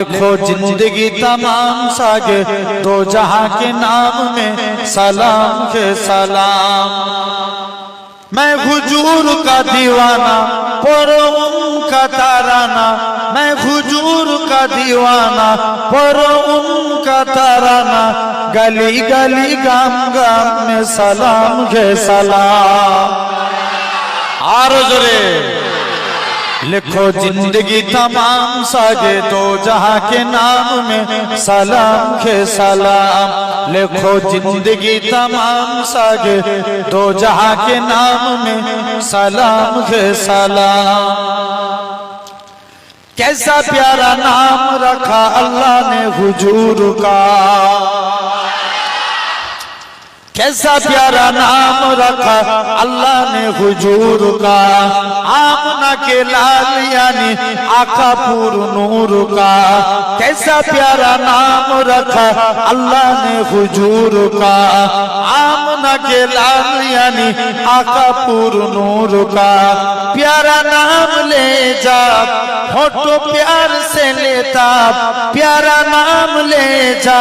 लिखो जिंदगी तमाम सागे दो जहां के नाम में सलाम के सलाम। मैं हुजूर का दीवाना पढ़ो उनका ताराना, मैं हुजूर का दीवाना पढ़ो उनका ताराना। गली गली गाम गाम में सलाम के सलाम। आरो जोरे लिखो जिंदगी तमाम सागे दो जहां के नाम में सलाम के सलाम। लिखो जिंदगी तमाम सागे दो जहां के नाम में सलाम के सलाम। कैसा प्यारा नाम रखा अल्लाह ने हुजूर का, कैसा प्यारा नाम रखा अल्लाह ने हुजूर का। आमना के लाल यानी आका पूर नूर का। कैसा प्यारा नाम रखा अल्लाह ने हुजूर का। आमना के लाल यानी आका पूर नूर का। प्यारा नाम ले जा फोटो प्यार से लेता, प्यारा नाम ले जा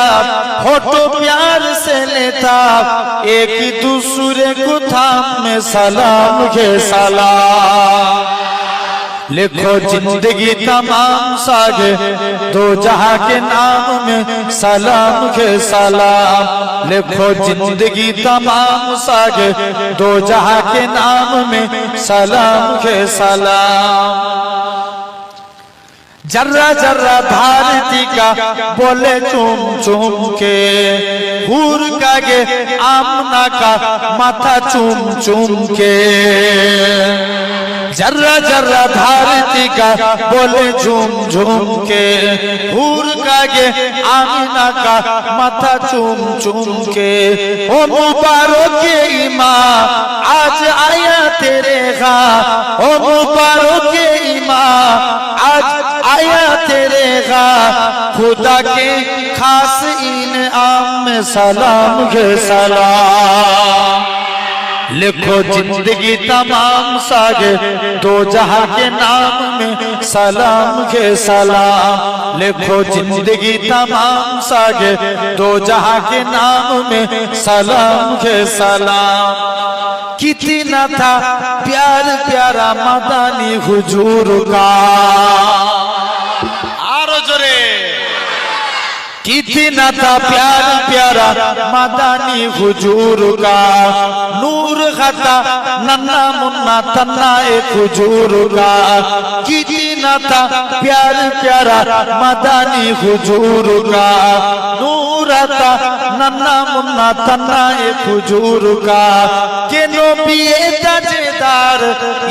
फोटो प्यार से लेता। एक दूसरे को थाम में सलाम के सलाम। लिखो जिंदगी तमाम सागे दो जहां के नाम में सलाम के सलाम। लिखो जिंदगी तमाम सागे दो जहां के नाम में सलाम के सलाम। जर्रा जर्रा भारती का बोले चुम चुम के, हूर का गे आमना का माथा चुम चुम के। जर्रा जर्रा भारती का बोले झूम झूम के, हूर का गे आमिना का माथा चुम चुम के। ओ मुबारक के इमाम आज आया तेरे गां, ओ मुबारक के इमाम आज आया तेरे गां। खुदा के खास इनाम में सलाम के सलाम। लिखो जिंदगी तमाम सागे दो जहां के नाम में सलाम के सलाम। लिखो जिंदगी तमाम सागे दो जहां के नाम में सलाम के सलाम। कितना था प्यार प्यारा मदानी हुजूर का। आरो जोरे कितना था प्यार प्यारा मदानी हुजूर का। नूर खाता नन्ना मुन्ना तन्ना एक हुजूर का। कितना था प्यार प्यारा मदानी हुजूर का। नूर आता नन्ना मुन्ना तन्ना एक हुजूर का। के नबी ताजेदार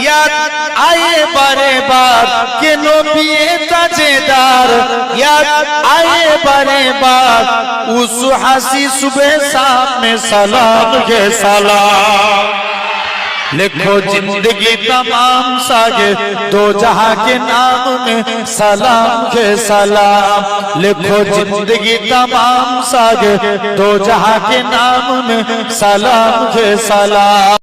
याद आए बारे बार, के नबी ताजेदार याद आए बारे बार। उस हंसी सुबह शाम में सलाम के सलाम। लिखो जिंदगी तमाम सागे दो जहां के नाम में सलाम के सलाम। लिखो जिंदगी तमाम सागे दो जहां के नाम में सलाम के सलाम।